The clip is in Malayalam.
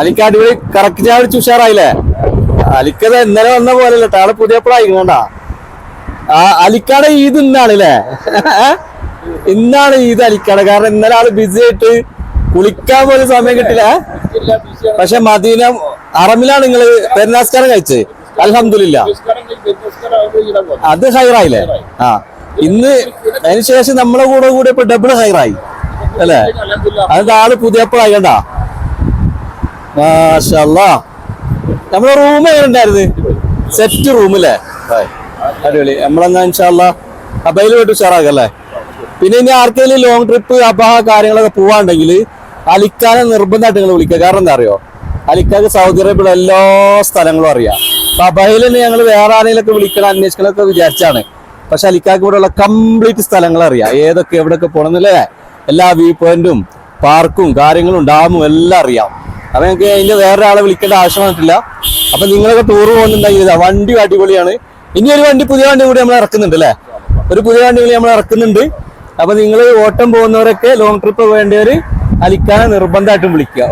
അലിക്ക അടിപൊളി കറക്റ്റ് ചായ ഉഷാറായില്ലേ? അലിക്കത് ഇന്നലെ വന്ന പോലല്ലേ, ആള് പുതിയപ്പോഴായിക്കണ്ട. അലിക്കാടെ ഈദ് ഇന്നാണ് അല്ലേ? ഇന്നാണ് ഈദ് അലിക്കാടെ. കാരണം ഇന്നലെ ആള് ബിസി ആയിട്ട് കുളിക്കാൻ പോലും സമയം കിട്ടില്ല. പക്ഷെ മദീന ഹറമിലാണ് നിങ്ങള് പെരുന്നാസ്കാരം കഴിച്ചത്. അൽഹംദുലില്ലാ, അത് ഹൈറായില്ലേ? ഇന്ന് അതിന് ശേഷം നമ്മളെ കൂടെ കൂടിയപ്പോ ഡബിൾ ഹൈറായി അല്ലേ? അത് ആള് പുതിയപ്പോഴായി കണ്ടാ. മാഷാ അല്ലാഹ്. നമ്മളെ റൂം എങ്ങനെ ഉണ്ടായിരുന്നു? സെറ്റ് റൂമല്ലേ? അടിപൊളി. നമ്മളെന്നാ ഇൻഷാ അല്ലാഹ് അബയിൽ പോയിട്ട് ഉഷാറാക്കല്ലേ. പിന്നെ ഇനി ആർക്കെങ്കിലും ലോങ് ട്രിപ്പ് അബഹ കാര്യങ്ങളൊക്കെ പോവാണ്ടെങ്കിൽ അലിക്കാനെ നിർബന്ധമായിട്ട് നിങ്ങൾ വിളിക്കുക. കാരണം എന്താ അറിയോ, അലിക്കാക്ക് സൗദി അറേബ്യയിലെ എല്ലാ സ്ഥലങ്ങളും അറിയാം. അപ്പൊ അബയിൽ തന്നെ ഞങ്ങൾ വേറെ ആരെങ്കിലൊക്കെ വിളിക്കണം അന്വേഷിക്കണമൊക്കെ വിചാരിച്ചാണ്. പക്ഷെ അലിക്കാക്ക് ഇവിടെ ഉള്ള കംപ്ലീറ്റ് സ്ഥലങ്ങൾ അറിയാം, ഏതൊക്കെ എവിടെയൊക്കെ പോകണമെന്നില്ലേ. എല്ലാ വ്യൂ പോയിന്റും പാർക്കും കാര്യങ്ങളും ഡാമും എല്ലാം അറിയാം. അപ്പൊ ഞങ്ങൾക്ക് അതിന്റെ വേറെ ആളെ വിളിക്കേണ്ട ആവശ്യം വന്നിട്ടില്ല. അപ്പൊ നിങ്ങളൊക്കെ ടൂർ പോകുന്നുണ്ടെങ്കിൽ വണ്ടി അടിപൊളിയാണ്. ഇനി ഒരു വണ്ടി, പുതിയ വണ്ടി കൂടി നമ്മൾ ഇറക്കുന്നുണ്ട് അല്ലേ? ഒരു പുതിയ വണ്ടി കൂടി നമ്മൾ ഇറക്കുന്നുണ്ട്. അപ്പൊ നിങ്ങൾ ഓട്ടം പോകുന്നവരൊക്കെ ലോങ് ട്രിപ്പ് വേണ്ടിയവര് അലിക്കാനെ നിർബന്ധമായിട്ടും വിളിക്കുക.